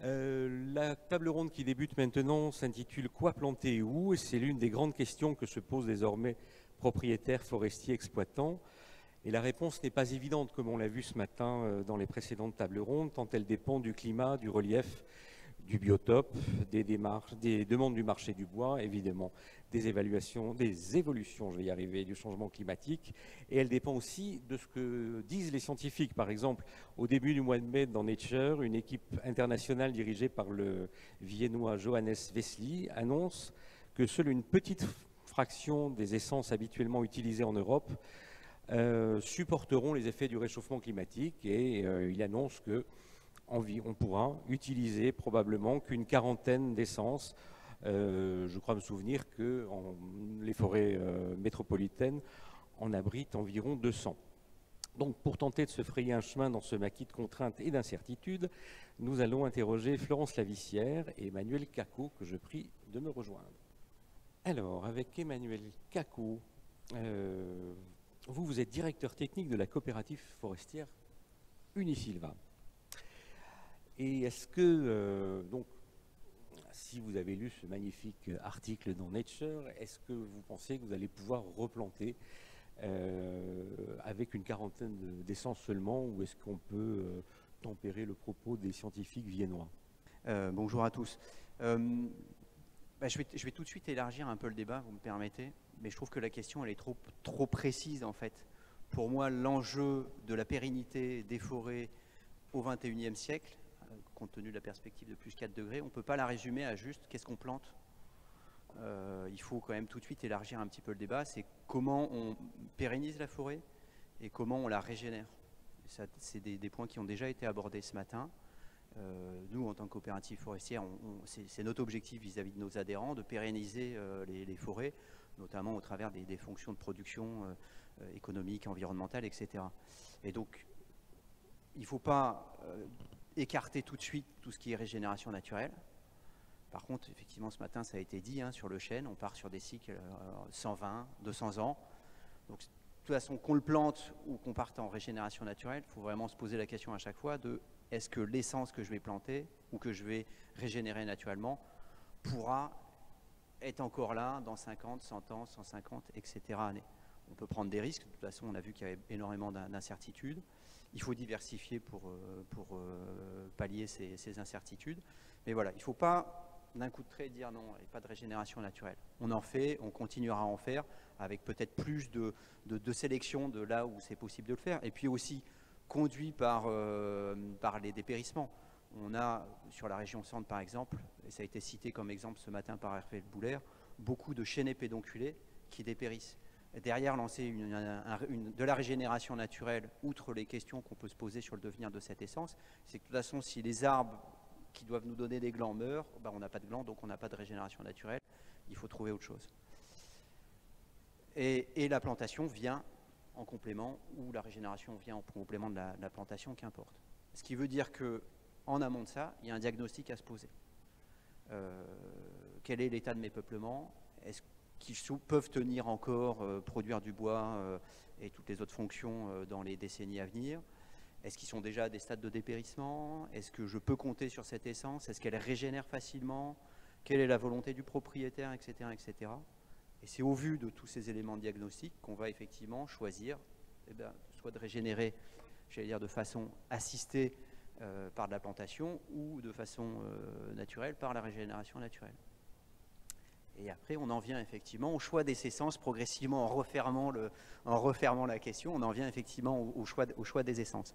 La table ronde qui débute maintenant s'intitule « Quoi planter et où ?» et c'est l'une des grandes questions que se posent désormais propriétaires, forestiers, exploitants. Et la réponse n'est pas évidente, comme on l'a vu ce matin dans les précédentes tables rondes, tant elle dépend du climat, du relief, du biotope, des demandes du marché du bois, évidemment, des évolutions, je vais y arriver, du changement climatique. Et elle dépend aussi de ce que disent les scientifiques. Par exemple, au début du mois de mai, dans Nature, une équipe internationale dirigée par le Viennois Johannes Wessely annonce que seule une petite fraction des essences habituellement utilisées en Europe supporteront les effets du réchauffement climatique. Et il annonce que on pourra utiliser probablement qu'une quarantaine d'essences. Je crois me souvenir que les forêts métropolitaines en abritent environ 200. Donc pour tenter de se frayer un chemin dans ce maquis de contraintes et d'incertitudes, nous allons interroger Florence Lavissière et Emmanuel Cacot, que je prie de me rejoindre. Alors, avec Emmanuel Cacot, vous êtes directeur technique de la coopérative forestière Unisilva. Et est-ce que, donc, si vous avez lu ce magnifique article dans Nature, est-ce que vous pensez que vous allez pouvoir replanter avec une quarantaine d'essences seulement, ou est-ce qu'on peut tempérer le propos des scientifiques viennois? Bonjour à tous. Je vais tout de suite élargir un peu le débat, vous me permettez, mais je trouve que la question elle est trop précise en fait. Pour moi, l'enjeu de la pérennité des forêts au XXIe siècle, compte tenu de la perspective de plus 4 degrés, on ne peut pas la résumer à juste qu'est-ce qu'on plante. Il faut quand même tout de suite élargir un petit peu le débat, c'est comment on pérennise la forêt et comment on la régénère. C'est des points qui ont déjà été abordés ce matin. Nous, en tant que coopérative forestière, c'est notre objectif vis-à-vis de nos adhérents de pérenniser les forêts, notamment au travers des fonctions de production économique, environnementale, etc. Et donc, il ne faut pas écarter tout de suite tout ce qui est régénération naturelle. Par contre, effectivement, ce matin, ça a été dit, sur le chêne, on part sur des cycles 120, 200 ans. Donc, de toute façon, qu'on le plante ou qu'on parte en régénération naturelle, il faut vraiment se poser la question à chaque fois de est-ce que l'essence que je vais planter ou que je vais régénérer naturellement pourra être encore là dans 50, 100 ans, 150, etc. années. On peut prendre des risques, de toute façon, on a vu qu'il y avait énormément d'incertitudes. Il faut diversifier pour pallier ces incertitudes. Mais voilà, il ne faut pas d'un coup de trait dire non, il n'y a pas de régénération naturelle. On en fait, on continuera à en faire avec peut-être plus de sélection de là où c'est possible de le faire. Et puis aussi conduit par les dépérissements. On a sur la région centre par exemple, et ça a été cité comme exemple ce matin par Hervé Boulère, beaucoup de chênaies pédonculées qui dépérissent. Derrière lancer de la régénération naturelle, outre les questions qu'on peut se poser sur le devenir de cette essence, c'est que de toute façon, si les arbres qui doivent nous donner des glands meurent, on n'a pas de glands, donc on n'a pas de régénération naturelle. Il faut trouver autre chose. Et la plantation vient en complément, ou la régénération vient en complément de la plantation, qu'importe. Ce qui veut dire qu'en amont de ça, il y a un diagnostic à se poser. Quel est l'état de mes peuplements? Est-ce qu'ils peuvent tenir encore, produire du bois et toutes les autres fonctions dans les décennies à venir? Est-ce qu'ils sont déjà à des stades de dépérissement? Est-ce que je peux compter sur cette essence? Est-ce qu'elle régénère facilement? Quelle est la volonté du propriétaire, etc., etc. Et c'est au vu de tous ces éléments diagnostiques qu'on va effectivement choisir soit de régénérer, j'allais dire de façon assistée par de la plantation ou de façon naturelle par la régénération naturelle. Et après, on en vient effectivement au choix des essences, progressivement en refermant la question, on en vient effectivement au choix des essences.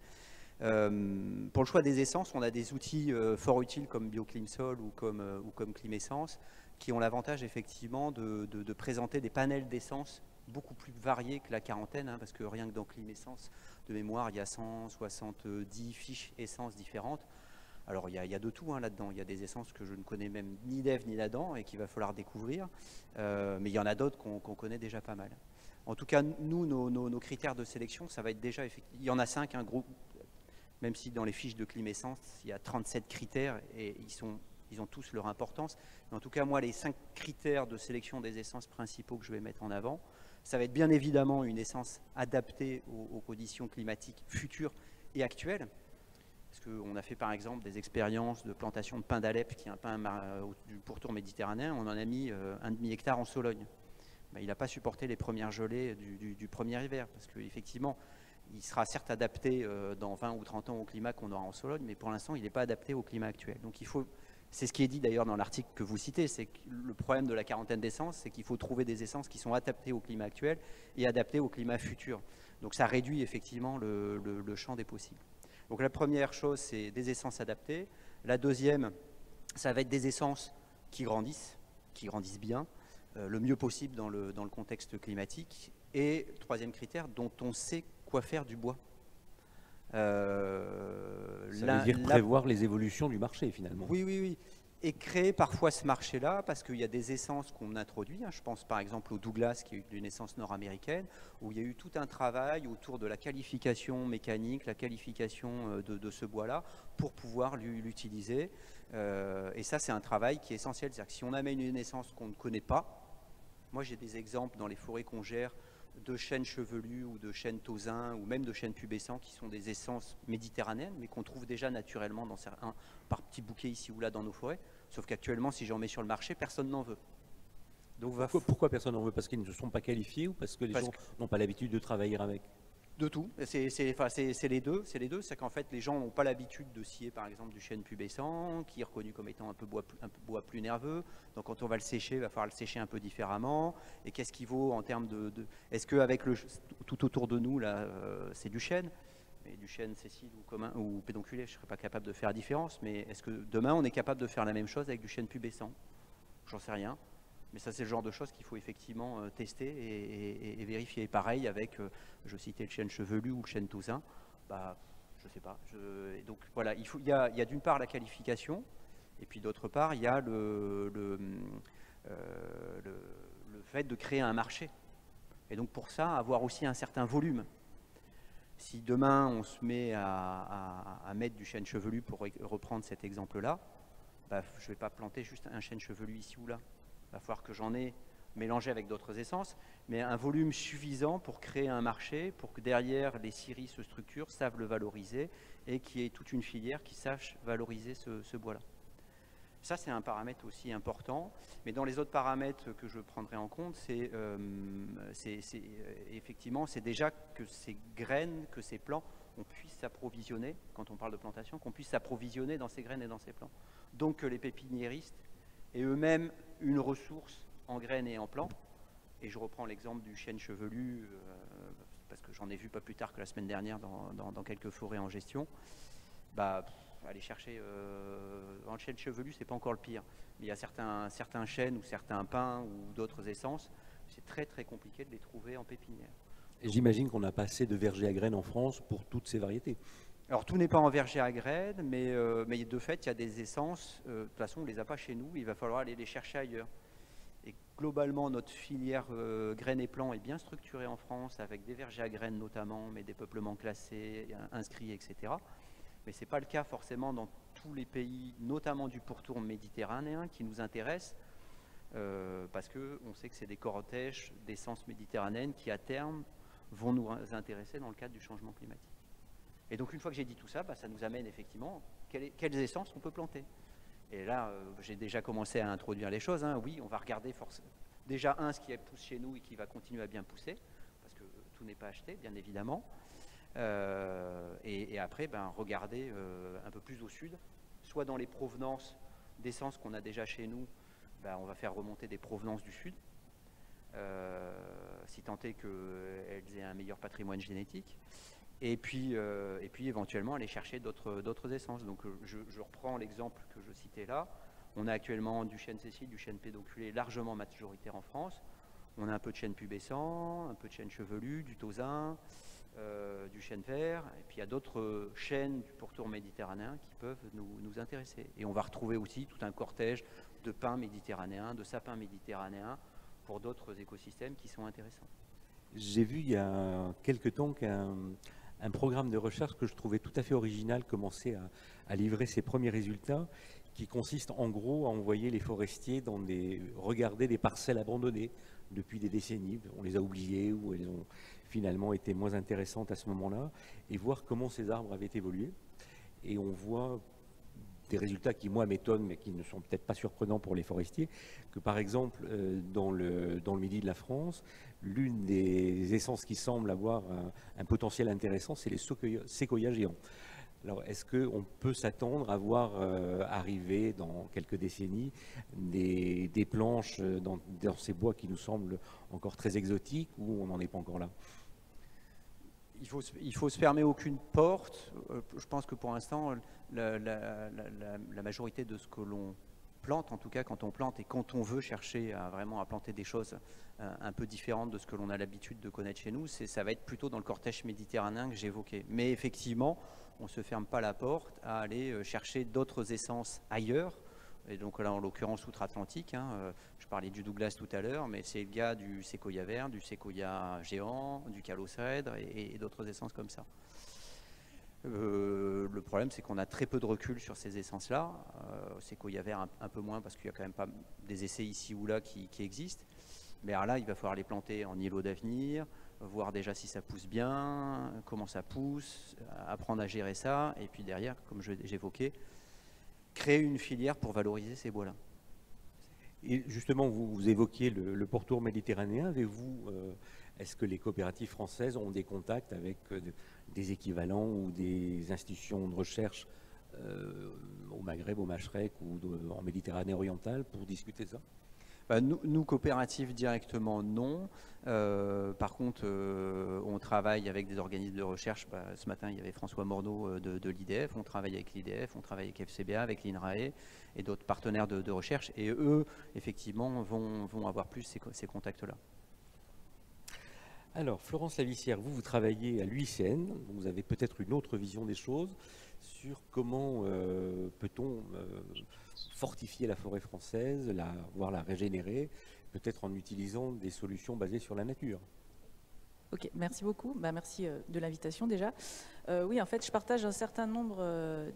Pour le choix des essences, on a des outils fort utiles comme BioClimSol ou comme Climessence, qui ont l'avantage effectivement de présenter des panels d'essences beaucoup plus variés que la quarantaine, parce que rien que dans Climessence, de mémoire, il y a 170 fiches essences différentes. Alors il y a de tout là-dedans, il y a des essences que je ne connais même ni d'Ève ni d'Adam et qu'il va falloir découvrir, mais il y en a d'autres qu'on connaît déjà pas mal. En tout cas, nous, nos critères de sélection, ça va être déjà, il y en a 5, un groupe, même si dans les fiches de Climessence, il y a 37 critères et ils ont tous leur importance. Mais en tout cas, moi, les 5 critères de sélection des essences principaux que je vais mettre en avant, ça va être bien évidemment une essence adaptée aux conditions climatiques futures et actuelles. Parce qu'on a fait par exemple des expériences de plantation de pin d'Alep, qui est un pin du pourtour méditerranéen. On en a mis 1,5 hectare en Sologne. Il n'a pas supporté les premières gelées du premier hiver, parce qu'effectivement, il sera certes adapté dans 20 ou 30 ans au climat qu'on aura en Sologne, mais pour l'instant, il n'est pas adapté au climat actuel. Donc il faut, c'est ce qui est dit d'ailleurs dans l'article que vous citez, c'est que le problème de la quarantaine d'essences, c'est qu'il faut trouver des essences qui sont adaptées au climat actuel et adaptées au climat futur. Donc ça réduit effectivement le champ des possibles. Donc la première chose, c'est des essences adaptées. La deuxième, ça va être des essences qui grandissent bien, le mieux possible dans le contexte climatique. Et troisième critère, dont on sait quoi faire du bois. Ça veut dire prévoir les évolutions du marché finalement. Oui, oui, oui. Et créer parfois ce marché-là, parce qu'il y a des essences qu'on introduit. Je pense par exemple au Douglas, qui est une essence nord-américaine, où il y a eu tout un travail autour de la qualification mécanique, la qualification de ce bois-là, pour pouvoir l'utiliser. Et ça, c'est un travail qui est essentiel. C'est-à-dire que si on amène une essence qu'on ne connaît pas, moi j'ai des exemples dans les forêts qu'on gère, de chênes chevelus ou de chênes tausins ou même de chênes pubescents qui sont des essences méditerranéennes mais qu'on trouve déjà naturellement dans certains, par petits bouquets ici ou là dans nos forêts, sauf qu'actuellement si j'en mets sur le marché, personne n'en veut. Donc, pourquoi personne n'en veut? Parce qu'ils ne se sont pas qualifiés ou parce que les gens n'ont pas l'habitude de travailler avec? De tout, c'est les deux, c'est qu'en fait les gens n'ont pas l'habitude de scier par exemple du chêne pubescent, qui est reconnu comme étant un bois plus nerveux, donc quand on va le sécher, il va falloir le sécher un peu différemment, et qu'est-ce qu'il vaut en termes est-ce qu'avec tout autour de nous là, c'est du chêne, mais du chêne sessile ou commun ou pédonculé, je ne serais pas capable de faire la différence, mais est-ce que demain on est capable de faire la même chose avec du chêne pubescent? J'en sais rien. Mais ça, c'est le genre de choses qu'il faut effectivement tester et vérifier. Pareil avec, je citais le chêne chevelu ou le chêne tousin, je ne sais pas. Donc voilà, il y a d'une part la qualification, et puis d'autre part, il y a le fait de créer un marché. Et donc pour ça, avoir aussi un certain volume. Si demain, on se met à mettre du chêne chevelu, pour reprendre cet exemple-là, je ne vais pas planter juste un chêne chevelu ici ou là. Il va falloir que j'en ai mélangé avec d'autres essences, mais un volume suffisant pour créer un marché, pour que derrière les scieries se structurent, savent le valoriser et qu'il y ait toute une filière qui sache valoriser ce bois-là. Ça, c'est un paramètre aussi important, mais dans les autres paramètres que je prendrai en compte, effectivement, c'est déjà que ces graines, que ces plants, on puisse s'approvisionner, quand on parle de plantation, qu'on puisse s'approvisionner dans ces graines et dans ces plants. Donc que les pépiniéristes aient eux-mêmes une ressource en graines et en plants. Et je reprends l'exemple du chêne chevelu, parce que j'en ai vu pas plus tard que la semaine dernière dans quelques forêts en gestion. Aller chercher dans le chêne chevelu, c'est pas encore le pire. Mais il y a certains chênes ou certains pins ou d'autres essences, c'est très très compliqué de les trouver en pépinière. Et j'imagine qu'on n'a pas assez de vergers à graines en France pour toutes ces variétés. Alors tout n'est pas en verger à graines, mais de fait, il y a des essences, de toute façon on ne les a pas chez nous, il va falloir aller les chercher ailleurs. Et globalement, notre filière graines et plants est bien structurée en France, avec des vergers à graines notamment, mais des peuplements classés, inscrits, etc. Mais ce n'est pas le cas forcément dans tous les pays, notamment du pourtour méditerranéen, qui nous intéressent, parce qu'on sait que c'est des cortèges d'essences méditerranéennes qui, à terme, vont nous intéresser dans le cadre du changement climatique. Et donc, une fois que j'ai dit tout ça, ça nous amène effectivement quelles essences on peut planter. Et là, j'ai déjà commencé à introduire les choses. Oui, on va regarder déjà ce qui pousse chez nous et qui va continuer à bien pousser, parce que tout n'est pas acheté, bien évidemment. Et après, regarder un peu plus au sud, soit dans les provenances d'essences qu'on a déjà chez nous, on va faire remonter des provenances du sud, si tant est qu'elles aient un meilleur patrimoine génétique. Et puis éventuellement aller chercher d'autres essences. Donc je reprends l'exemple que je citais là. On a actuellement du chêne sessile, du chêne pédonculé largement majoritaire en France. On a un peu de chêne pubescent, un peu de chêne chevelu, du tausin, du chêne vert. Et puis il y a d'autres chênes du pourtour méditerranéen qui peuvent nous intéresser. Et on va retrouver aussi tout un cortège de pins méditerranéens, de sapins méditerranéens pour d'autres écosystèmes qui sont intéressants. J'ai vu il y a quelques temps qu'un programme de recherche que je trouvais tout à fait original commençait à livrer ses premiers résultats, qui consiste en gros à envoyer les forestiers regarder des parcelles abandonnées depuis des décennies. On les a oubliées ou elles ont finalement été moins intéressantes à ce moment-là, et voir comment ces arbres avaient évolué. et on voit des résultats qui, moi, m'étonnent, mais qui ne sont peut-être pas surprenants pour les forestiers, que par exemple, dans le midi de la France, l'une des essences qui semble avoir un potentiel intéressant, c'est les séquoias géants. Alors, est-ce qu'on peut s'attendre à voir arriver dans quelques décennies des planches dans ces bois qui nous semblent encore très exotiques, ou on n'en est pas encore là? Il faut se fermer aucune porte. Je pense que pour l'instant, la majorité de ce que l'on plante, en tout cas quand on plante et quand on veut chercher vraiment à planter des choses un peu différentes de ce que l'on a l'habitude de connaître chez nous, ça va être plutôt dans le cortège méditerranéen que j'évoquais. Mais effectivement, on ne se ferme pas la porte à aller chercher d'autres essences ailleurs. Et donc là, en l'occurrence, outre-Atlantique, je parlais du Douglas tout à l'heure, mais c'est le cas du séquoia vert, du séquoia géant, du calocèdre et d'autres essences comme ça. Le problème, c'est qu'on a très peu de recul sur ces essences-là. Séquoia vert, un peu moins, parce qu'il y a quand même pas des essais ici ou là qui existent. Mais alors là, il va falloir les planter en îlot d'avenir, voir déjà si ça pousse bien, comment ça pousse, apprendre à gérer ça, et puis derrière, comme j'évoquais, créer une filière pour valoriser ces bois-là. Et justement, vous évoquiez le pourtour méditerranéen. Est-ce que les coopératives françaises ont des contacts avec des équivalents ou des institutions de recherche au Maghreb, au Machrek ou en Méditerranée orientale pour discuter de ça? Nous, coopératives directement, non. Par contre, on travaille avec des organismes de recherche. Ce matin, il y avait François Morneau de l'IDF. On travaille avec l'IDF, on travaille avec FCBA, avec l'INRAE et d'autres partenaires de recherche. Et eux, effectivement, vont avoir plus ces contacts-là. Alors, Florence Lavissière, vous travaillez à l'UICN. Vous avez peut-être une autre vision des choses sur comment peut-on fortifier la forêt française, voire la régénérer, peut-être en utilisant des solutions basées sur la nature. Ok, merci beaucoup. Merci de l'invitation déjà. Oui, en fait, je partage un certain nombre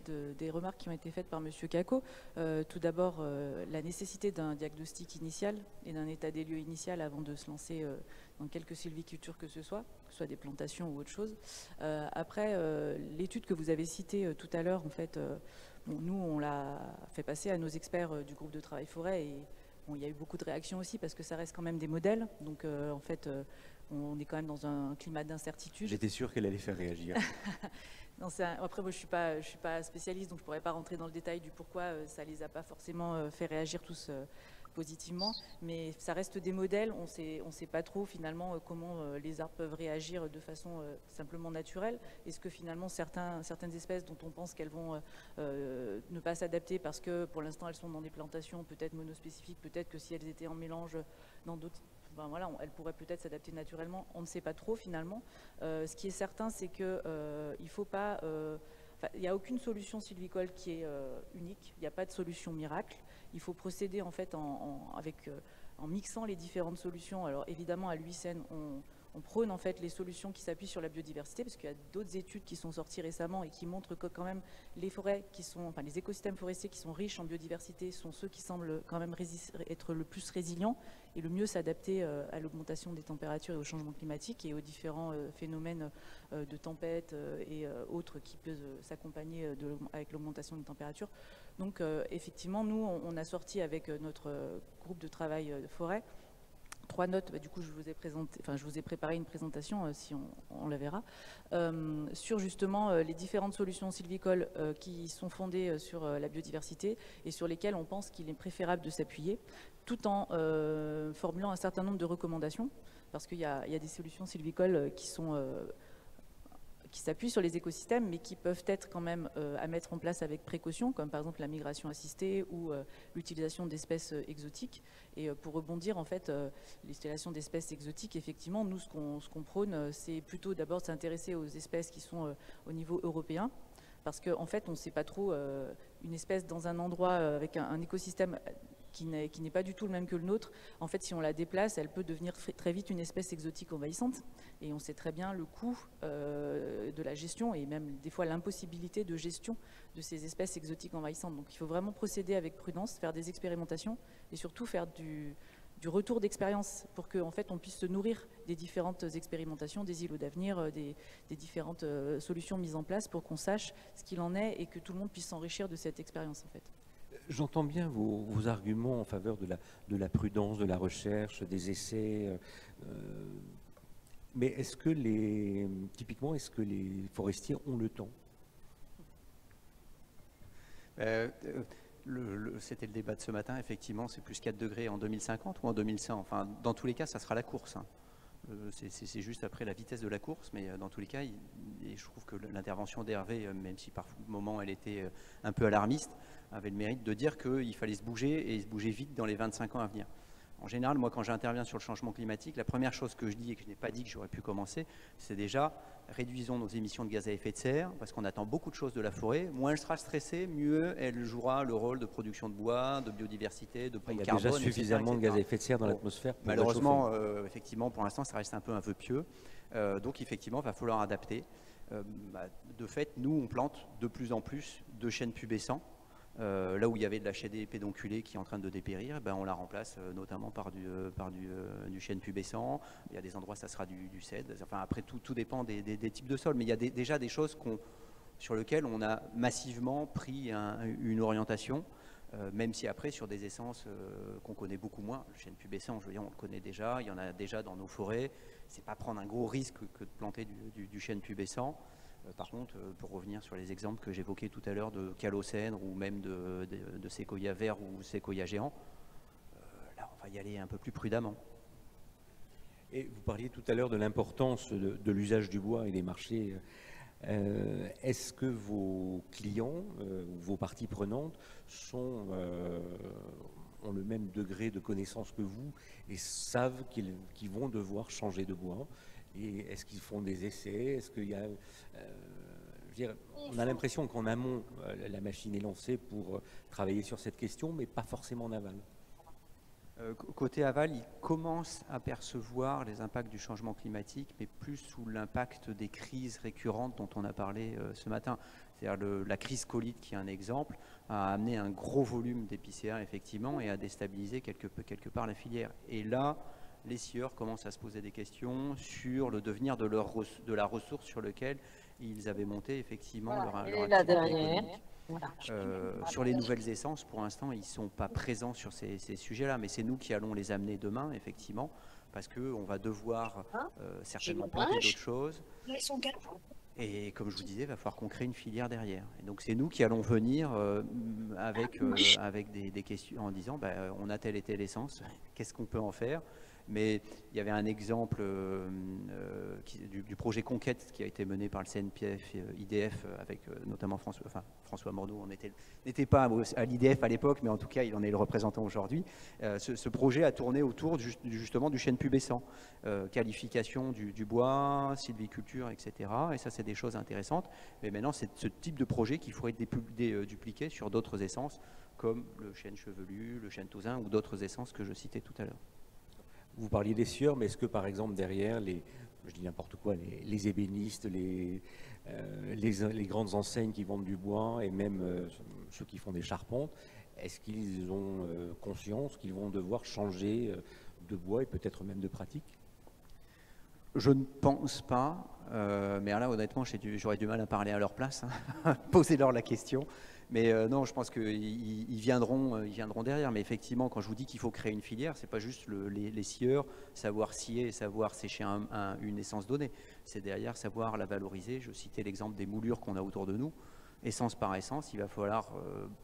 des remarques qui ont été faites par M. Cacot. Tout d'abord, la nécessité d'un diagnostic initial et d'un état des lieux initial avant de se lancer dans quelque sylviculture que ce soit des plantations ou autre chose. Après, l'étude que vous avez citée tout à l'heure, en fait, nous, on l'a fait passer à nos experts du groupe de travail forêt et il y a eu beaucoup de réactions aussi parce que ça reste quand même des modèles. Donc, en fait, on est quand même dans un climat d'incertitude. J'étais sûr qu'elle allait faire réagir. Non, après, moi, je suis pas spécialiste, donc je ne pourrais pas rentrer dans le détail du pourquoi ça ne les a pas forcément fait réagir tous positivement. Mais ça reste des modèles. On sait pas trop, finalement, comment les arbres peuvent réagir de façon simplement naturelle. Est-ce que, finalement, certaines espèces dont on pense qu'elles vont ne pas s'adapter parce que, pour l'instant, elles sont dans des plantations peut-être monospécifiques, peut-être que si elles étaient en mélange dans d'autres... voilà, elle pourrait peut-être s'adapter naturellement, on ne sait pas trop finalement. Ce qui est certain, c'est qu'il il faut pas... il n'y a aucune solution sylvicole qui est unique, il n'y a pas de solution miracle. Il faut procéder en fait en mixant les différentes solutions. Alors évidemment, à l'UICN, on prône en fait les solutions qui s'appuient sur la biodiversité, parce qu'il y a d'autres études qui sont sorties récemment et qui montrent que quand même les forêts les écosystèmes forestiers qui sont riches en biodiversité sont ceux qui semblent quand même être le plus résilients et le mieux s'adapter à l'augmentation des températures et au changement climatique et aux différents phénomènes de tempêtes et autres qui peuvent s'accompagner avec l'augmentation des températures. Donc effectivement, nous, on a sorti avec notre groupe de travail de forêt 3 notes. Du coup, je vous ai préparé une présentation, si on la verra, sur justement les différentes solutions sylvicoles qui sont fondées sur la biodiversité et sur lesquelles on pense qu'il est préférable de s'appuyer, tout en formulant un certain nombre de recommandations, parce qu'il y a des solutions sylvicoles qui s'appuient sur les écosystèmes, mais qui peuvent être quand même à mettre en place avec précaution, comme par exemple la migration assistée ou l'utilisation d'espèces exotiques. Et pour rebondir, en fait, l'installation d'espèces exotiques, effectivement, nous, ce qu'on prône, c'est plutôt d'abord de s'intéresser aux espèces qui sont au niveau européen, parce qu'en fait, on ne sait pas trop une espèce dans un endroit avec un écosystème qui n'est pas du tout le même que le nôtre. En fait, si on la déplace, elle peut devenir très vite une espèce exotique envahissante. Et on sait très bien le coût de la gestion et même des fois l'impossibilité de gestion de ces espèces exotiques envahissantes. Donc il faut vraiment procéder avec prudence, faire des expérimentations et surtout faire du retour d'expérience pour qu'en fait, on puisse se nourrir des différentes expérimentations, des îlots d'avenir, des différentes solutions mises en place pour qu'on sache ce qu'il en est et que tout le monde puisse s'enrichir de cette expérience en fait. J'entends bien vos arguments en faveur de la prudence, de la recherche, des essais. Mais est-ce que typiquement, est-ce que les forestiers ont le temps? C'était le débat de ce matin, effectivement, c'est plus 4 degrés en 2050 ou en 2100. Enfin, dans tous les cas, ça sera la course. Hein. C'est juste après la vitesse de la course, mais dans tous les cas, et je trouve que l'intervention d'Hervé, même si par moment elle était un peu alarmiste, avait le mérite de dire qu'il fallait se bouger et se bouger vite dans les 25 ans à venir. En général, moi, quand j'interviens sur le changement climatique, la première chose que je dis et que je n'ai pas dit que j'aurais pu commencer, c'est déjà réduisons nos émissions de gaz à effet de serre, parce qu'on attend beaucoup de choses de la forêt. Moins elle sera stressée, mieux elle jouera le rôle de production de bois, de biodiversité, de pompe carbone. Il y a déjà suffisamment de gaz à effet de serre dans l'atmosphère. Malheureusement, effectivement, pour l'instant, ça reste un peu un vœu pieux. Donc, effectivement, il va falloir adapter. De fait, nous, on plante de plus en plus de chênes pubescents. Là où il y avait de la chênaie pédonculée qui est en train de dépérir, on la remplace notamment par du chêne pubescent. Il y a des endroits, ça sera du cèdre. Enfin, après, tout dépend des types de sols. Mais il y a déjà des choses sur lesquelles on a massivement pris une orientation, même si après, sur des essences qu'on connaît beaucoup moins, le chêne pubescent, je veux dire, on le connaît déjà, il y en a déjà dans nos forêts. C'est pas prendre un gros risque que de planter du chêne pubescent. Par contre, pour revenir sur les exemples que j'évoquais tout à l'heure de calocèdre ou même de séquoia vert ou séquoia géant, là on va y aller un peu plus prudemment. Et vous parliez tout à l'heure de l'importance de l'usage du bois et des marchés. Est-ce que vos clients ou vos parties prenantes ont le même degré de connaissance que vous et savent qu'ils vont devoir changer de bois? Et est-ce qu'ils font des essais? Est-ce qu'il y a, on a l'impression qu'en amont, la machine est lancée pour travailler sur cette question, mais pas forcément en aval. Côté aval, ils commencent à percevoir les impacts du changement climatique, mais plus sous l'impact des crises récurrentes dont on a parlé ce matin. C'est-à-dire la crise Covid, qui est un exemple, a amené un gros volume d'épicéas, effectivement, et a déstabilisé quelque part la filière. Et là, les scieurs commencent à se poser des questions sur le devenir de la ressource sur laquelle ils avaient monté effectivement leur activité économique. Voilà. Sur les nouvelles essences, pour l'instant, ils ne sont pas présents sur ces sujets-là, mais c'est nous qui allons les amener demain, effectivement, parce qu'on va devoir certainement planter d'autres choses. Et comme je vous disais, il va falloir qu'on crée une filière derrière. Et donc c'est nous qui allons venir avec des questions en disant on a telle et telle essence, qu'est-ce qu'on peut en faire? Mais il y avait un exemple du projet Conquête qui a été mené par le CNPF, IDF, avec notamment François Morneau. On n'était pas à l'IDF à l'époque, mais en tout cas, il en est le représentant aujourd'hui. Ce projet a tourné autour justement du chêne pubescent, qualification du bois, sylviculture, etc. Et ça, c'est des choses intéressantes. Mais maintenant, c'est ce type de projet qu'il faudrait dupliquer sur d'autres essences, comme le chêne chevelu, le chêne tousin ou d'autres essences que je citais tout à l'heure. Vous parliez des scieurs, mais est-ce que par exemple derrière, je dis n'importe quoi, les ébénistes, les grandes enseignes qui vendent du bois et même ceux qui font des charpentes, est-ce qu'ils ont conscience qu'ils vont devoir changer de bois et peut-être même de pratique? Je ne pense pas, mais là honnêtement j'aurais du mal à parler à leur place, hein. Posez-leur la question. Mais non, je pense qu'ils viendront derrière. Mais effectivement, quand je vous dis qu'il faut créer une filière, c'est pas juste les scieurs, savoir scier et savoir sécher une essence donnée. C'est derrière savoir la valoriser. Je citais l'exemple des moulures qu'on a autour de nous. Essence par essence, il va falloir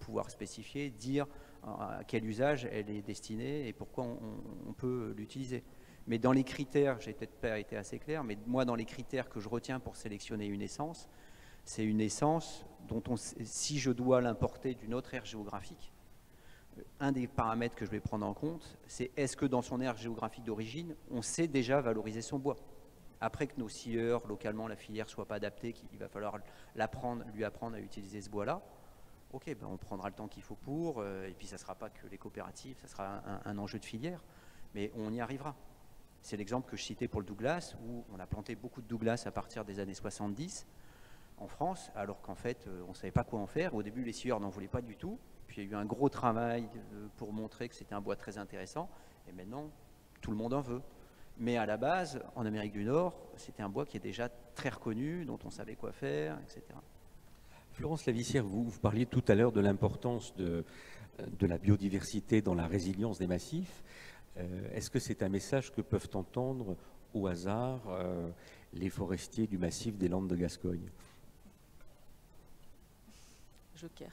pouvoir spécifier, dire à quel usage elle est destinée et pourquoi on peut l'utiliser. Mais dans les critères, j'ai peut-être pas été assez clair, mais moi, dans les critères que je retiens pour sélectionner une essence, c'est une essence dont si je dois l'importer d'une autre aire géographique, un des paramètres que je vais prendre en compte, c'est est-ce que dans son aire géographique d'origine, on sait déjà valoriser son bois. Après que nos scieurs, localement, la filière ne soit pas adaptée, qu'il va falloir lui apprendre à utiliser ce bois-là, ok, on prendra le temps qu'il faut pour, et puis ça ne sera pas que les coopératives, ça sera un enjeu de filière, mais on y arrivera. C'est l'exemple que je citais pour le Douglas, où on a planté beaucoup de Douglas à partir des années 70 en France, alors qu'en fait, on ne savait pas quoi en faire. Au début, les scieurs n'en voulaient pas du tout. Puis il y a eu un gros travail pour montrer que c'était un bois très intéressant. Et maintenant, tout le monde en veut. Mais à la base, en Amérique du Nord, c'était un bois qui est déjà très reconnu, dont on savait quoi faire, etc. Florence Lavissière, vous parliez tout à l'heure de l'importance de la biodiversité dans la résilience des massifs. Est-ce que c'est un message que peuvent entendre au hasard les forestiers du massif des Landes de Gascogne? Joker.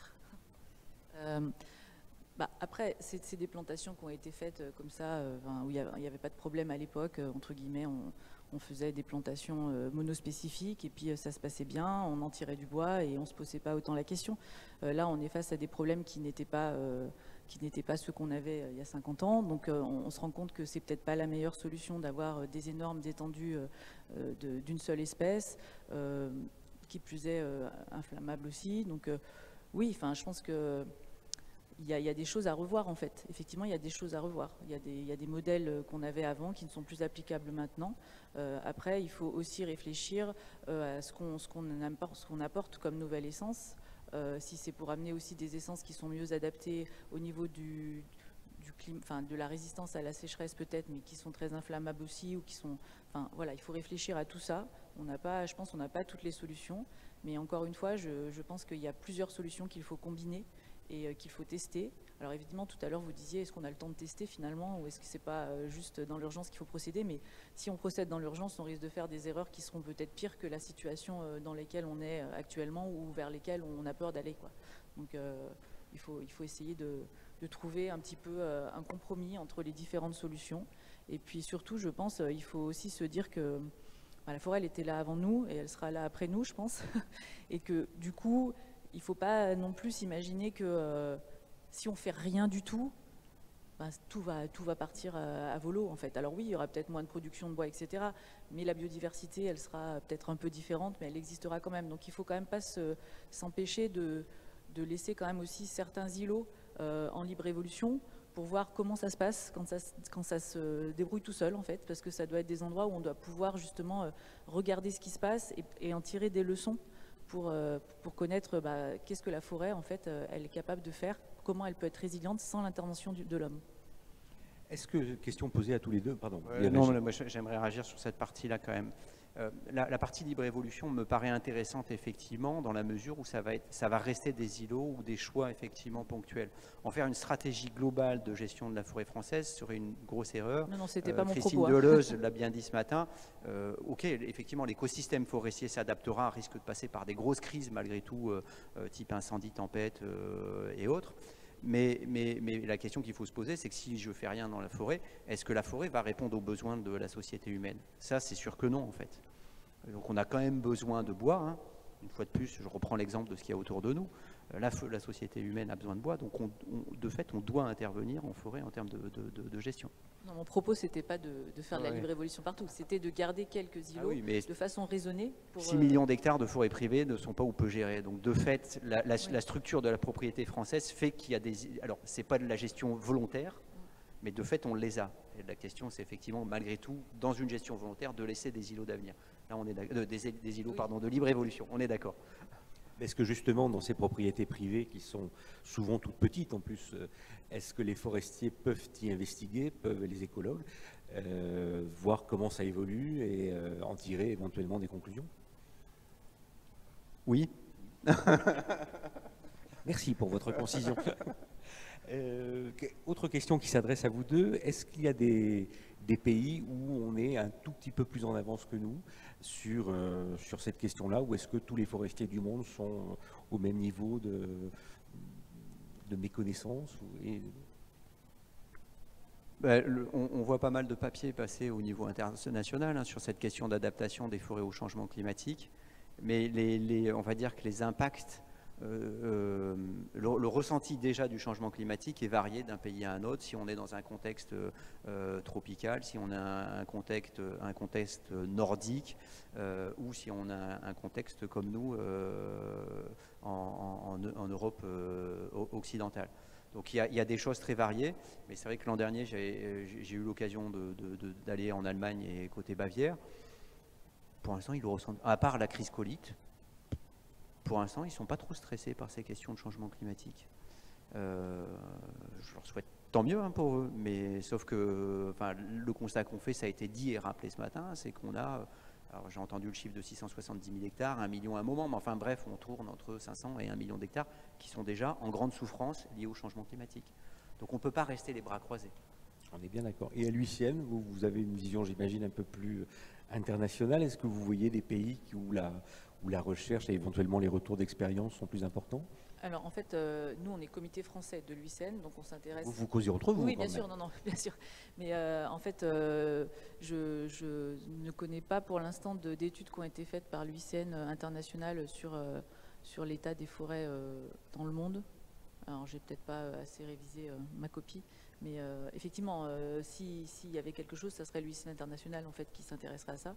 Après, c'est des plantations qui ont été faites comme ça, où il n'y avait pas de problème à l'époque, entre guillemets, on faisait des plantations monospécifiques et puis ça se passait bien, on en tirait du bois et on ne se posait pas autant la question. Là, on est face à des problèmes qui n'étaient pas ceux qu'on avait il y a 50 ans, donc on se rend compte que c'est peut-être pas la meilleure solution d'avoir des énormes étendues d'une seule espèce, qui plus est inflammable aussi. Donc oui, je pense que il y a des choses à revoir en fait. Effectivement, il y a des choses à revoir. Il y a des modèles qu'on avait avant qui ne sont plus applicables maintenant. Après, il faut aussi réfléchir à ce qu'on apporte comme nouvelle essence. Si c'est pour amener aussi des essences qui sont mieux adaptées au niveau du climat, de la résistance à la sécheresse peut-être, mais qui sont très inflammables aussi, ou qui sont, voilà, il faut réfléchir à tout ça. Je pense qu'on n'a pas toutes les solutions, mais encore une fois, je pense qu'il y a plusieurs solutions qu'il faut combiner et qu'il faut tester. Alors évidemment, tout à l'heure, vous disiez, est-ce qu'on a le temps de tester finalement, ou est-ce que c'est pas juste dans l'urgence qu'il faut procéder? Mais si on procède dans l'urgence, on risque de faire des erreurs qui seront peut-être pires que la situation dans laquelle on est actuellement ou vers lesquelles on a peur d'aller, quoi. Donc il faut essayer de trouver un petit peu un compromis entre les différentes solutions. Et puis surtout, je pense, il faut aussi se dire que la forêt, elle était là avant nous et elle sera là après nous, je pense. Et que du coup, il ne faut pas non plus s'imaginer que si on ne fait rien du tout, tout va partir à volo en fait. Alors oui, il y aura peut-être moins de production de bois, etc. Mais la biodiversité, elle sera peut-être un peu différente, mais elle existera quand même. Donc il ne faut quand même pas s'empêcher de laisser quand même aussi certains îlots en libre évolution pour voir comment ça se passe quand ça se débrouille tout seul en fait. Parce que ça doit être des endroits où on doit pouvoir justement regarder ce qui se passe et en tirer des leçons pour connaître qu'est-ce que la forêt, en fait, elle est capable de faire, comment elle peut être résiliente sans l'intervention de l'homme. Est-ce que, question posée à tous les deux, pardon. Non, moi j'aimerais réagir sur cette partie-là quand même. La partie libre évolution me paraît intéressante effectivement dans la mesure où ça va rester des îlots ou des choix effectivement ponctuels. En faire une stratégie globale de gestion de la forêt française serait une grosse erreur. Non, c'était pas mon Christine propos. Deleuze l'a bien dit ce matin. Ok, effectivement, l'écosystème forestier s'adaptera, risque de passer par des grosses crises malgré tout, type incendie, tempête et autres. Mais la question qu'il faut se poser, c'est que si je ne fais rien dans la forêt, est-ce que la forêt va répondre aux besoins de la société humaine? Ça, c'est sûr que non, en fait. Donc on a quand même besoin de bois. Hein. Une fois de plus, je reprends l'exemple de ce qu'il y a autour de nous. La société humaine a besoin de bois, donc de fait, on doit intervenir en forêt en termes de gestion. Non, mon propos, c'était pas de faire de la libre évolution partout, c'était de garder quelques îlots de façon raisonnée. 6 millions d'hectares de forêts privées ne sont pas ou peu gérés. Donc de fait, la structure de la propriété française fait qu'il y a des... Alors, c'est pas de la gestion volontaire, mais de fait, on les a. Et la question, c'est effectivement, malgré tout, dans une gestion volontaire, de laisser des îlots d'avenir. Là, on est des îlots, pardon, de libre évolution. On est d'accord. Est-ce que justement, dans ces propriétés privées qui sont souvent toutes petites en plus, est-ce que les forestiers peuvent y investiguer, peuvent les écologues, voir comment ça évolue et en tirer éventuellement des conclusions? Oui. Merci pour votre concision. Autre question qui s'adresse à vous deux, est-ce qu'il y a des pays où on est un tout petit peu plus en avance que nous sur cette question-là, ou est-ce que tous les forestiers du monde sont au même niveau de méconnaissance on voit pas mal de papiers passer au niveau international sur cette question d'adaptation des forêts au changement climatique, mais on va dire que les impacts, le ressenti déjà du changement climatique est varié d'un pays à un autre. Si on est dans un contexte tropical, si on a un contexte nordique, ou si on a un contexte comme nous en Europe occidentale. Donc il y a des choses très variées, mais c'est vrai que l'an dernier j'ai eu l'occasion d'aller en Allemagne et côté Bavière. Pour l'instant, ils le ressentent, à part la crise colite. Pour l'instant, ils ne sont pas trop stressés par ces questions de changement climatique. Je leur souhaite Tant mieux hein, pour eux, mais sauf que le constat qu'on fait, ça a été dit et rappelé ce matin, c'est qu'on a, alors j'ai entendu le chiffre de 670 000 hectares, 1 million à un moment, mais enfin bref, on tourne entre 500 et 1 million d'hectares qui sont déjà en grande souffrance liée au changement climatique. Donc on ne peut pas rester les bras croisés. On est bien d'accord. Et à l'UICN, vous avez une vision, j'imagine, un peu plus internationale. Est-ce que vous voyez des pays où la recherche et éventuellement les retours d'expérience sont plus importants? Alors en fait, nous on est comité français de l'UICN, donc on s'intéresse... Vous causez entre vous? Oui, bien sûr, non, bien sûr. Mais en fait, je ne connais pas pour l'instant d'études qui ont été faites par l'UICN international sur l'état des forêts dans le monde. Alors j'ai peut-être pas assez révisé ma copie, mais effectivement, s'il y avait quelque chose, ça serait l'UICN international en fait qui s'intéresserait à ça.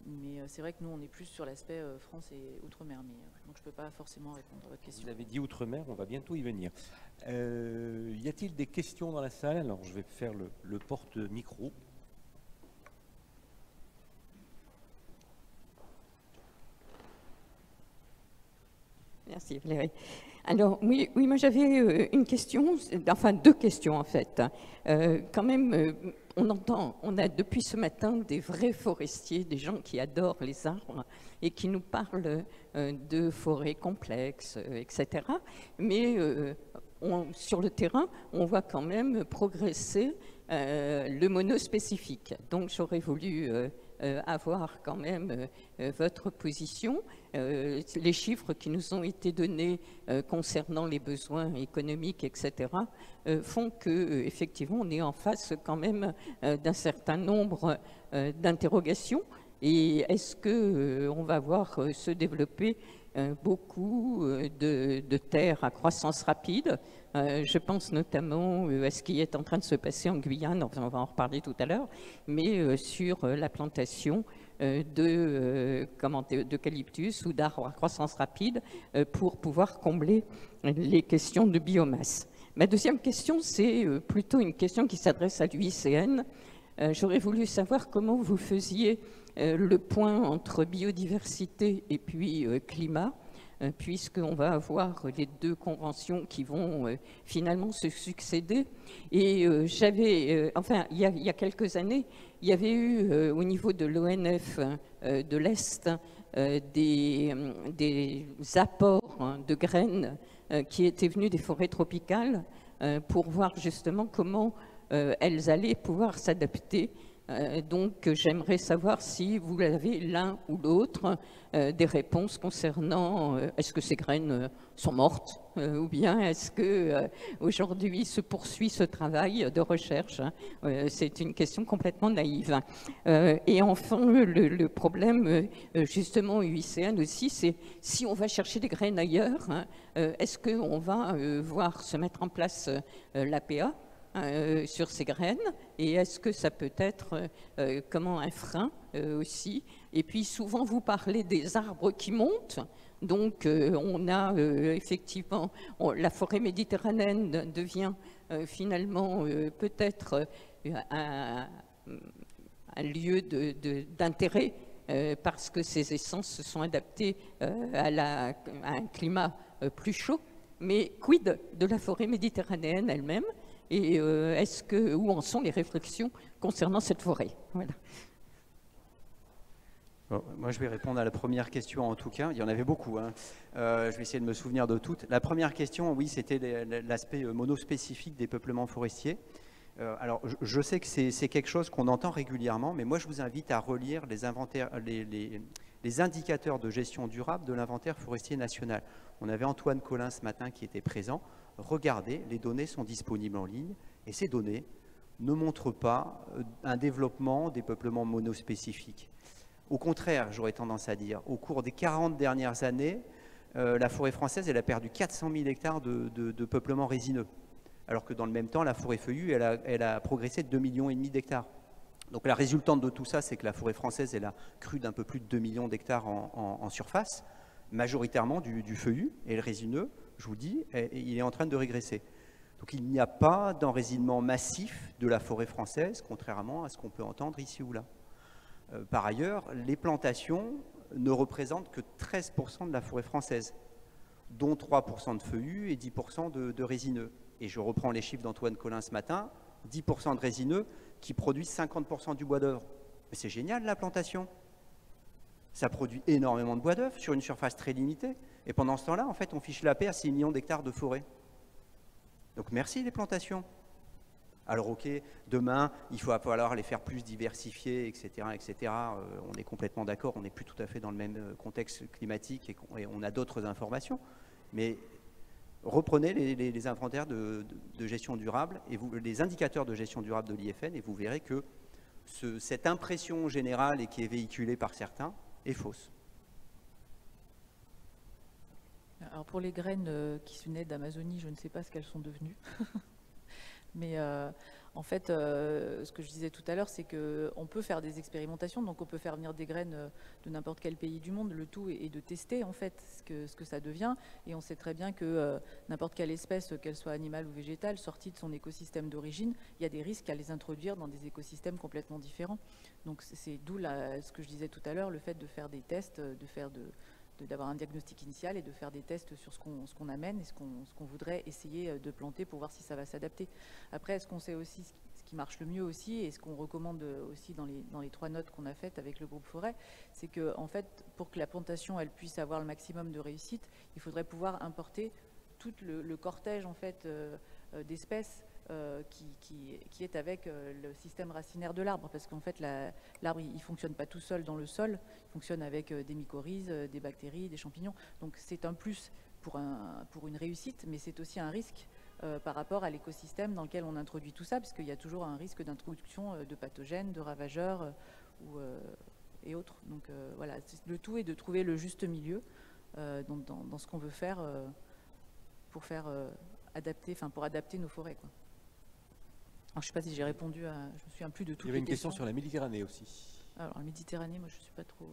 Mais c'est vrai que nous, on est plus sur l'aspect France et Outre-mer. Donc je ne peux pas forcément répondre à votre question. Vous avez dit Outre-mer, on va bientôt y venir. Y a-t-il des questions dans la salle? Alors je vais faire le porte-micro. Merci Valérie. Alors oui, moi j'avais une question, enfin 2 questions en fait. Quand même, on a depuis ce matin des vrais forestiers, des gens qui adorent les arbres et qui nous parlent de forêts complexes, etc. Mais sur le terrain, on voit quand même progresser le monospécifique. Donc j'aurais voulu avoir quand même votre position. Les chiffres qui nous ont été donnés concernant les besoins économiques, etc., font que effectivement on est en face quand même d'un certain nombre d'interrogations. Et est-ce que on va voir se développer beaucoup de terres à croissance rapide? Je pense notamment à ce qui est en train de se passer en Guyane, on va en reparler tout à l'heure, mais sur la plantation d'eucalyptus ou d'arbres à croissance rapide pour pouvoir combler les questions de biomasse. Ma deuxième question, c'est plutôt une question qui s'adresse à l'UICN. J'aurais voulu savoir comment vous faisiez le point entre biodiversité et puis climat, puisqu'on va avoir les 2 conventions qui vont finalement se succéder. Et enfin, il y a quelques années, il y avait eu au niveau de l'ONF de l'Est des apports de graines qui étaient venus des forêts tropicales pour voir justement comment elles allaient pouvoir s'adapter. Donc j'aimerais savoir si vous avez l'un ou l'autre des réponses concernant est-ce que ces graines sont mortes ou bien est-ce que aujourd'hui se poursuit ce travail de recherche. C'est une question complètement naïve. Et enfin le problème justement UICN aussi, c'est si on va chercher des graines ailleurs, est-ce qu'on va voir se mettre en place l'APA sur ces graines, et est-ce que ça peut être comment un frein aussi? Et puis souvent vous parlez des arbres qui montent, donc on a effectivement la forêt méditerranéenne devient finalement peut-être un lieu d'intérêt parce que ces essences se sont adaptées à un climat plus chaud, mais quid de la forêt méditerranéenne elle-même? Et où en sont les réflexions concernant cette forêt? Voilà. Bon, moi, je vais répondre à la première question en tout cas. Il y en avait beaucoup. Hein. Je vais essayer de me souvenir de toutes. La première question, oui, c'était l'aspect monospécifique des peuplements forestiers. Alors, je sais que c'est quelque chose qu'on entend régulièrement, mais moi, je vous invite à relire les indicateurs de gestion durable de l'inventaire forestier national. On avait Antoine Collin ce matin qui était présent. Regardez, les données sont disponibles en ligne et ces données ne montrent pas un développement des peuplements monospécifiques. Au contraire, j'aurais tendance à dire, au cours des 40 dernières années, la forêt française elle a perdu 400 000 hectares de peuplements résineux, alors que dans le même temps, la forêt feuillue elle a progressé de 2,5 millions d'hectares. Donc la résultante de tout ça, c'est que la forêt française elle a cru d'un peu plus de 2 millions d'hectares en surface, majoritairement du feuillu, et le résineux, je vous dis, il est en train de régresser. Donc il n'y a pas d'enracinement massif de la forêt française, contrairement à ce qu'on peut entendre ici ou là. Par ailleurs, les plantations ne représentent que 13% de la forêt française, dont 3% de feuillus et 10% de résineux. et je reprends les chiffres d'Antoine Collin ce matin, 10% de résineux qui produisent 50% du bois d'œuvre. Mais c'est génial la plantation. Ça produit énormément de bois d'œuvre sur une surface très limitée. Et pendant ce temps-là, en fait, on fiche la paix à 6 millions d'hectares de forêt. Donc merci les plantations. Alors ok, demain, il va falloir les faire plus diversifier, etc. etc. On est complètement d'accord, on n'est plus tout à fait dans le même contexte climatique et on a d'autres informations. Mais reprenez les inventaires de gestion durable et les indicateurs de gestion durable de l'IFN et vous verrez que cette impression générale et qui est véhiculée par certains est fausse. Alors pour les graines qui venaient d'Amazonie, je ne sais pas ce qu'elles sont devenues. Mais en fait, ce que je disais tout à l'heure, c'est qu'on peut faire des expérimentations, donc on peut faire venir des graines de n'importe quel pays du monde. Le tout est de tester en fait ce que ça devient. Et on sait très bien que n'importe quelle espèce, qu'elle soit animale ou végétale, sortie de son écosystème d'origine, il y a des risques à les introduire dans des écosystèmes complètement différents. Donc c'est d'où ce que je disais tout à l'heure, le fait de faire des tests, d'avoir un diagnostic initial et de faire des tests sur ce qu'on amène et ce qu'on voudrait essayer de planter pour voir si ça va s'adapter. Après, est-ce qu'on sait aussi ce qui marche le mieux aussi et ce qu'on recommande aussi dans les 3 notes qu'on a faites avec le groupe Forêt, c'est que en fait, pour que la plantation elle puisse avoir le maximum de réussite, il faudrait pouvoir importer tout le cortège en fait d'espèces qui est avec le système racinaire de l'arbre, parce qu'en fait l'arbre il fonctionne pas tout seul dans le sol, il fonctionne avec des mycorhizes, des bactéries, des champignons, donc c'est un plus pour une réussite, mais c'est aussi un risque par rapport à l'écosystème dans lequel on introduit tout ça, parce qu'il y a toujours un risque d'introduction de pathogènes, de ravageurs et autres. Donc voilà, le tout est de trouver le juste milieu dans ce qu'on veut faire pour faire pour adapter nos forêts, quoi. Alors, je ne sais pas si j'ai répondu à... Je me souviens plus de toutes les questions. Il y avait une question sur la Méditerranée aussi. Alors, la Méditerranée, moi, je ne suis pas trop...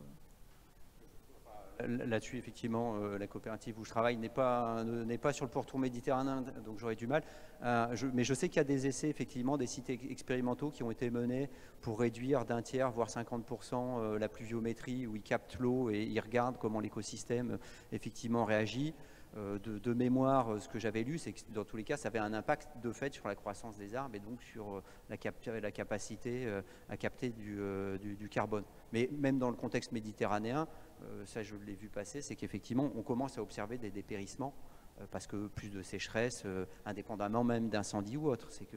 Là-dessus, effectivement, la coopérative où je travaille n'est pas sur le pourtour méditerranéen, donc j'aurais du mal. Mais je sais qu'il y a des essais, effectivement, des sites expérimentaux qui ont été menés pour réduire d'un tiers, voire 50% la pluviométrie, où ils captent l'eau et ils regardent comment l'écosystème, effectivement, réagit. De mémoire, ce que j'avais lu, c'est que dans tous les cas, ça avait un impact de fait sur la croissance des arbres et donc sur la capacité à capter du carbone. Mais même dans le contexte méditerranéen, ça je l'ai vu passer, c'est qu'effectivement, on commence à observer des dépérissements parce que plus de sécheresse, indépendamment même d'incendie ou autre. C'est que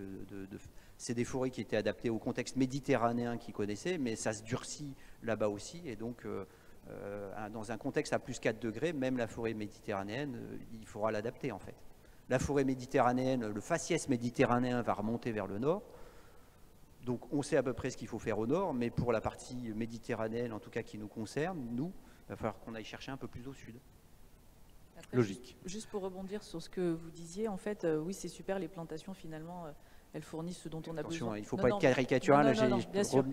c'est des forêts qui étaient adaptées au contexte méditerranéen qu'ils connaissaient, mais ça se durcit là-bas aussi et donc... dans un contexte à plus 4 degrés, même la forêt méditerranéenne, il faudra l'adapter en fait. La forêt méditerranéenne, le faciès méditerranéen va remonter vers le nord, donc on sait à peu près ce qu'il faut faire au nord, mais pour la partie méditerranéenne, en tout cas qui nous concerne, nous, il va falloir qu'on aille chercher un peu plus au sud. Après, logique. Juste pour rebondir sur ce que vous disiez, en fait, oui, c'est super, les plantations finalement... elles fournissent ce dont on a besoin. Il ne faut pas être caricatural.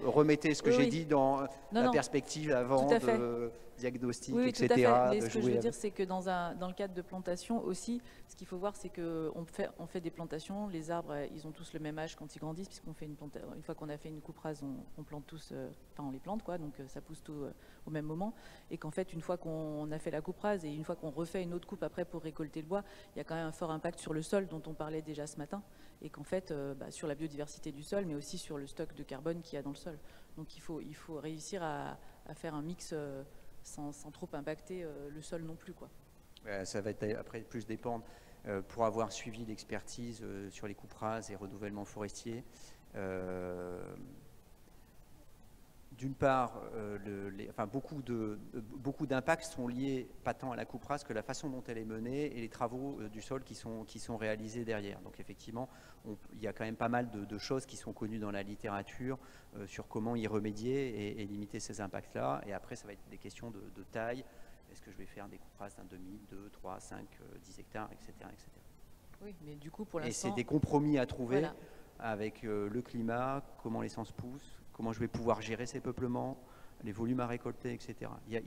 Remettez ce que j'ai dit dans la perspective avant de diagnostic, oui, etc. Tout à fait. Mais ce que je veux dire, c'est que dans le cadre de plantation aussi, ce qu'il faut voir, c'est qu'on fait des plantations. Les arbres, ils ont tous le même âge quand ils grandissent, puisqu'on fait une fois qu'on a fait une coupe rase, on plante tous, on les plante, quoi, donc ça pousse tout au même moment. Et qu'en fait, une fois qu'on a fait la coupe rase et une fois qu'on refait une autre coupe après pour récolter le bois, il y a quand même un fort impact sur le sol dont on parlait déjà ce matin. Et qu'en fait, sur la biodiversité du sol, mais aussi sur le stock de carbone qu'il y a dans le sol. Donc il faut réussir à faire un mix sans trop impacter le sol non plus, quoi. Ça va après plus dépendre. Pour avoir suivi l'expertise sur les coupes rases et renouvellement forestier, d'une part, beaucoup d'impacts sont liés pas tant à la coupe rase que la façon dont elle est menée et les travaux du sol qui sont réalisés derrière. Donc effectivement, il y a quand même pas mal de choses qui sont connues dans la littérature sur comment y remédier et limiter ces impacts-là. Et après, ça va être des questions de taille. Est-ce que je vais faire des coupes rases d'1, 2, 3, 5, 10 hectares, etc. etc. Oui, mais du coup, pour l'instant... Et c'est des compromis à trouver avec le climat, comment l'essence pousse, comment je vais pouvoir gérer ces peuplements, les volumes à récolter, etc. Il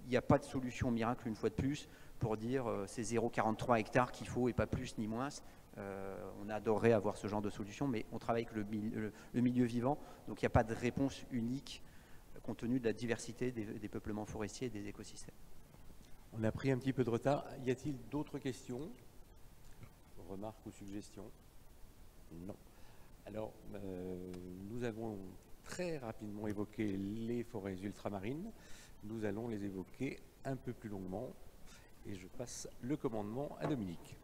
n'y a pas de solution miracle, une fois de plus, pour dire c'est 0,43 hectares qu'il faut et pas plus ni moins. On adorerait avoir ce genre de solution, mais on travaille avec le milieu vivant, donc il n'y a pas de réponse unique compte tenu de la diversité des peuplements forestiers et des écosystèmes. On a pris un petit peu de retard. Y a-t-il d'autres questions? remarques ou suggestions? Non. Alors, nous avons très rapidement évoqué les forêts ultramarines. Nous allons les évoquer un peu plus longuement et je passe le commandement à Dominique.